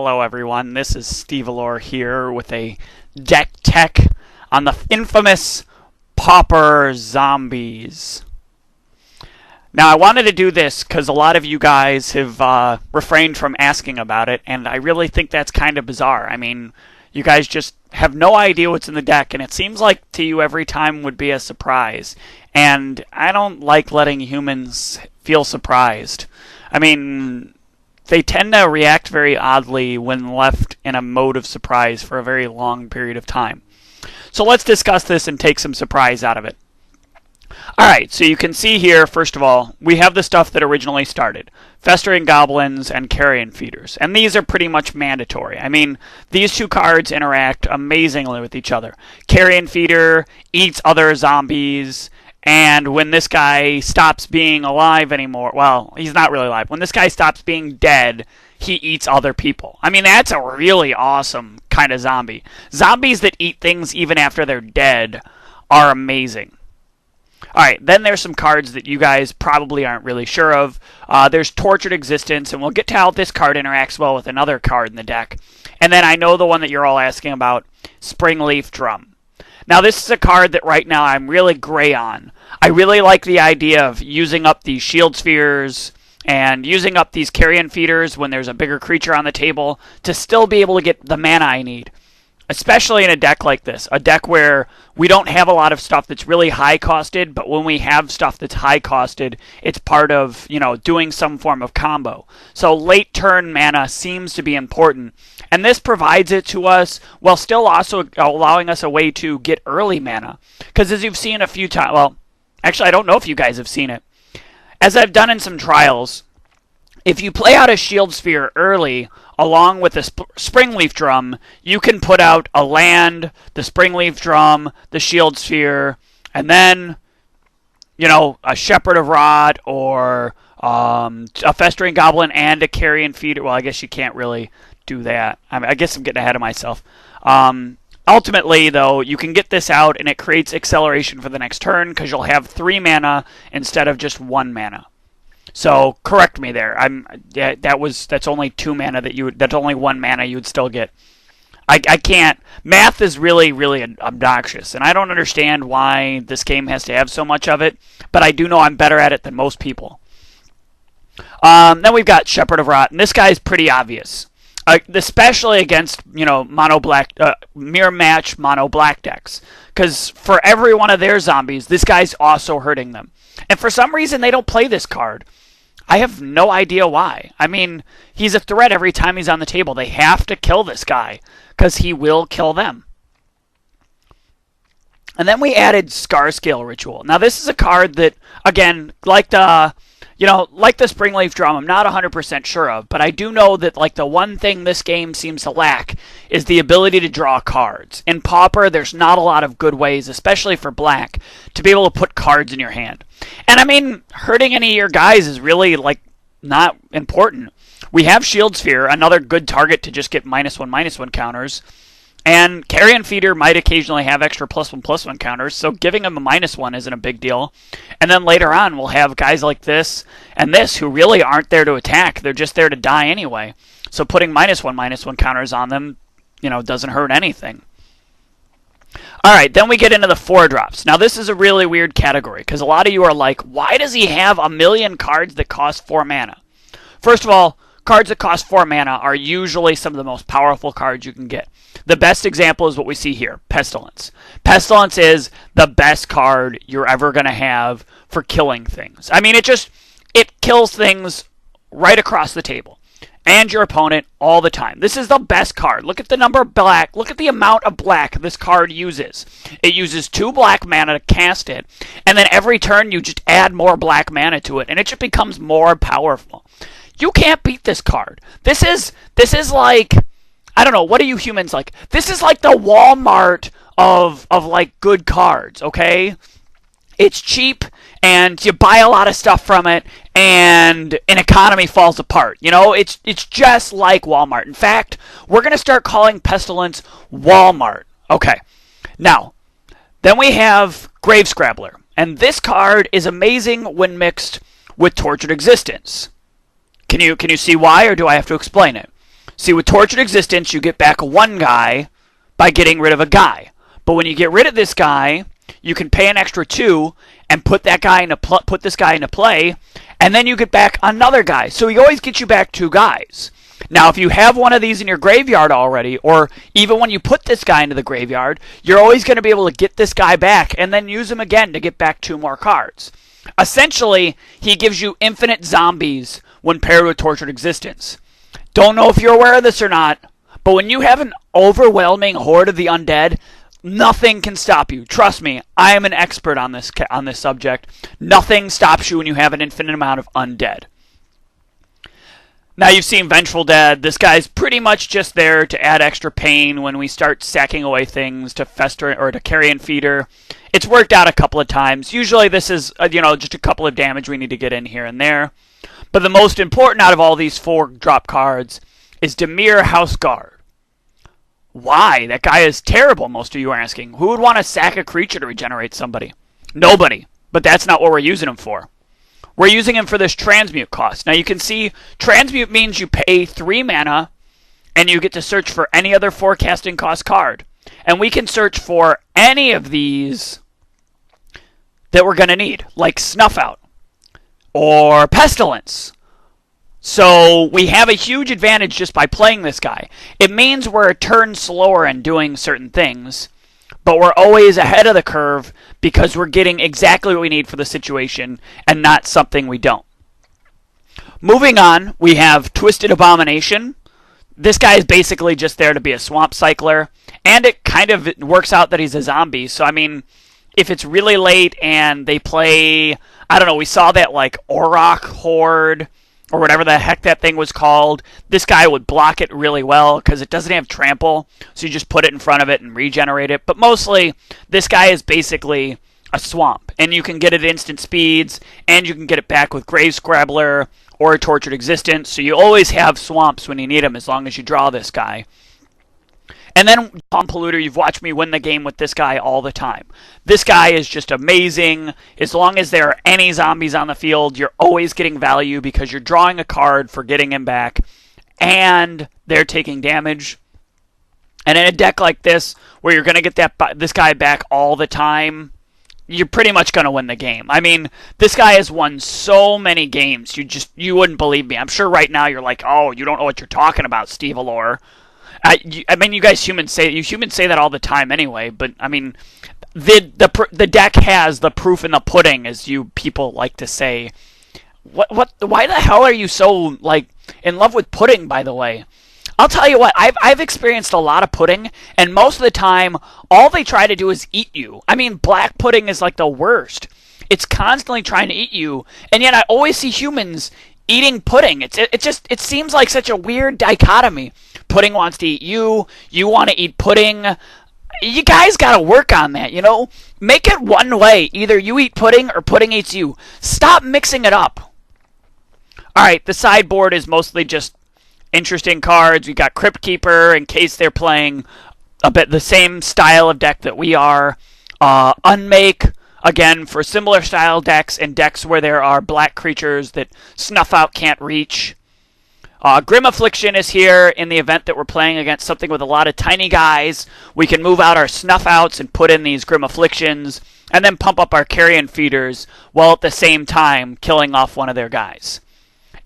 Hello everyone, this is Stevelor here with a deck tech on the infamous Pauper zombies. Now I wanted to do this because a lot of you guys have refrained from asking about it, and I really think that's kind of bizarre. I mean, you guys just have no idea what's in the deck, and it seems like to you every time would be a surprise. And I don't like letting humans feel surprised. I mean, they tend to react very oddly when left in a mode of surprise for a very long period of time. So let's discuss this and take some surprise out of it. Alright, so you can see here, first of all, we have the stuff that originally started. Festering Goblins and Carrion Feeders. And these are pretty much mandatory. I mean, these two cards interact amazingly with each other. Carrion Feeder eats other zombies, and when this guy stops being alive anymore, well, he's not really alive. When this guy stops being dead, he eats other people. I mean, that's a really awesome kind of zombie. Zombies that eat things even after they're dead are amazing. Alright, then there's some cards that you guys probably aren't really sure of. There's Tortured Existence, and we'll get to how this card interacts well with another card in the deck. And then I know the one that you're all asking about, Springleaf Drum. Now this is a card that right now I'm really gray on. I really like the idea of using up these Shield Spheres and using up these Carrion Feeders when there's a bigger creature on the table to still be able to get the mana I need. Especially in a deck like this, a deck where we don't have a lot of stuff that's really high-costed, but when we have stuff that's high-costed, it's part of, doing some form of combo. So late-turn mana seems to be important, and this provides it to us while still also allowing us a way to get early mana. Because as you've seen a few times, well, actually I don't know if you guys have seen it. As I've done in some trials, if you play out a Shield Sphere early, along with the Springleaf Drum, you can put out a land, the Springleaf Drum, the Shield Sphere, and then, a Shepherd of Rot or a Festering Goblin and a Carrion Feeder. Well, I guess you can't really do that. I guess I'm getting ahead of myself. Ultimately, though, you can get this out, and it creates acceleration for the next turn because you'll have 3 mana instead of just 1 mana. So correct me there. That's only 2 mana that's only 1 mana you would still get. I can't. Math is really, really obnoxious, and I don't understand why this game has to have so much of it, but I do know I'm better at it than most people. Then we've got Shepherd of Rot, and this guy's pretty obvious. Especially against, mono black, mirror match mono black decks. Because for every one of their zombies, this guy's also hurting them. And for some reason, they don't play this card. I have no idea why. I mean, he's a threat every time he's on the table. They have to kill this guy, because he will kill them. And then we added Scarscale Ritual. Now, this is a card that, again, like the Springleaf Drum, I'm not 100% sure of, but I do know that the one thing this game seems to lack is the ability to draw cards. In Pauper, there's not a lot of good ways, especially for black, to be able to put cards in your hand. And I mean, hurting any of your guys is really not important. We have Shield Sphere, another good target to just get -1/-1 counters. And Carrion Feeder might occasionally have extra +1/+1 counters, so giving him a -1 isn't a big deal. And then later on, we'll have guys like this and this who really aren't there to attack. They're just there to die anyway. So putting -1/-1 counters on them, doesn't hurt anything. Alright, then we get into the 4-drops. Now this is a really weird category, because a lot of you are like, why does he have a million cards that cost 4 mana? First of all, cards that cost 4 mana are usually some of the most powerful cards you can get. The best example is what we see here, Pestilence. Pestilence is the best card you're ever going to have for killing things. I mean, it kills things right across the table. And your opponent all the time. This is the best card. Look at the number of black. Look at the amount of black this card uses. It uses 2 black mana to cast it. And then every turn you just add more black mana to it. And it just becomes more powerful. You can't beat this card. This is like, I don't know, what are you humans like? This is like the Walmart of good cards, okay? It's cheap, and you buy a lot of stuff from it, and an economy falls apart. It's just like Walmart. In fact, we're going to start calling Pestilence Walmart. Okay. Now, then we have Grave Scrabbler. And this card is amazing when mixed with Tortured Existence. Can you see why, or do I have to explain it? See, with Tortured Existence, you get back one guy by getting rid of a guy. But when you get rid of this guy, you can pay an extra 2 and put this guy into play, and then you get back another guy. So he always gets you back 2 guys. Now, if you have one of these in your graveyard already, or even when you put this guy into the graveyard, you're always going to be able to get this guy back and then use him again to get back 2 more cards. Essentially, he gives you infinite zombies when paired with Tortured Existence. Don't know if you're aware of this or not, but when you have an overwhelming horde of the undead, nothing can stop you. Trust me, I am an expert on this subject. Nothing stops you when you have an infinite amount of undead. Now you've seen Vengeful Dead. This guy's pretty much just there to add extra pain when we start sacking away things to fester or to Carrion Feeder. It's worked out a couple of times. Usually this is just a couple of damage we need to get in here and there. But the most important out of all these 4 drop cards is Dimir House Guard. Why? That guy is terrible, most of you are asking. Who would want to sack a creature to regenerate somebody? Nobody. But that's not what we're using him for. We're using him for this transmute cost. Now you can see transmute means you pay 3 mana and you get to search for any other forecasting cost card. And we can search for any of these that we're going to need, like Snuff Out or Pestilence. So we have a huge advantage just by playing this guy. It means we're a turn slower in doing certain things, but we're always ahead of the curve because we're getting exactly what we need for the situation and not something we don't. Moving on, we have Twisted Abomination. This guy is basically just there to be a swamp cycler, and it kind of works out that he's a zombie. So, I mean, if it's really late and they play, I don't know, we saw that like Auroch Horde or whatever the heck that thing was called. This guy would block it really well because it doesn't have trample, so you just put it in front of it and regenerate it. But mostly, this guy is basically a swamp, and you can get it at instant speeds, and you can get it back with Grave Scrabbler or a Tortured Existence, so you always have swamps when you need them as long as you draw this guy. And then Palm Polluter, you've watched me win the game with this guy all the time. This guy is just amazing. As long as there are any zombies on the field, you're always getting value because you're drawing a card for getting him back, and they're taking damage. And in a deck like this, where you're going to get this guy back all the time, you're pretty much going to win the game. I mean, this guy has won so many games, you wouldn't believe me. I'm sure right now you're like, oh, you don't know what you're talking about, Stevelor. I mean, you humans say that all the time anyway. But I mean, the deck has the proof in the pudding, as you people like to say. Why the hell are you so like in love with pudding? By the way, I'll tell you what. I've experienced a lot of pudding, and most of the time, all they try to do is eat you. I mean, black pudding is like the worst. It's constantly trying to eat you, and yet I always see humans eating pudding. It seems like such a weird dichotomy. Pudding wants to eat you. You want to eat pudding. You guys got to work on that, Make it one way. Either you eat pudding or pudding eats you. Stop mixing it up. All right, the sideboard is mostly just interesting cards. We got Crypt Keeper in case they're playing a bit the same style of deck that we are. Unmake, again, for similar style decks and decks where there are black creatures that Snuff Out can't reach. Grim Affliction is here in the event that we're playing against something with a lot of tiny guys. We can move out our Snuff Outs and put in these Grim Afflictions, and then pump up our Carrion Feeders, while at the same time killing off one of their guys.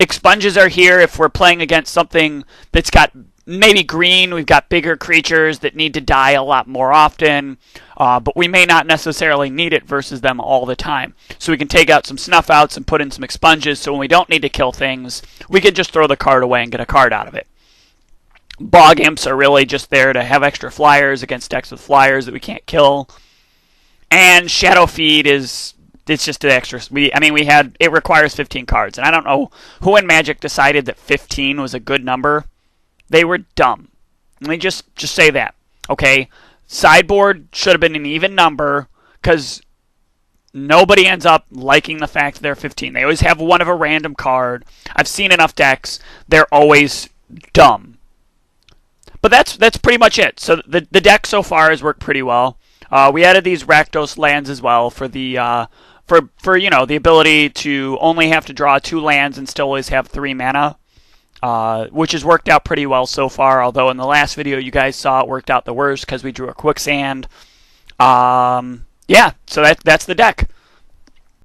Expunges are here if we're playing against something that's got maybe green. We've got bigger creatures that need to die a lot more often, but we may not necessarily need it versus them all the time. So we can take out some Snuff Outs and put in some Expunges, so when we don't need to kill things, we can just throw the card away and get a card out of it. Bog Imps are really just there to have extra flyers against decks with flyers that we can't kill. And Shadow Feed it's just an extra. It requires 15 cards, and I don't know who in Magic decided that 15 was a good number. They were dumb. Let me just say that, okay? Sideboard should have been an even number, because nobody ends up liking the fact that they're 15. They always have one of a random card. I've seen enough decks. They're always dumb. But that's pretty much it. So the deck so far has worked pretty well. We added these Rakdos lands as well for the the ability to only have to draw 2 lands and still always have 3 mana. which has worked out pretty well so far, although in the last video you guys saw it worked out the worst because we drew a quicksand. Yeah, so that's the deck.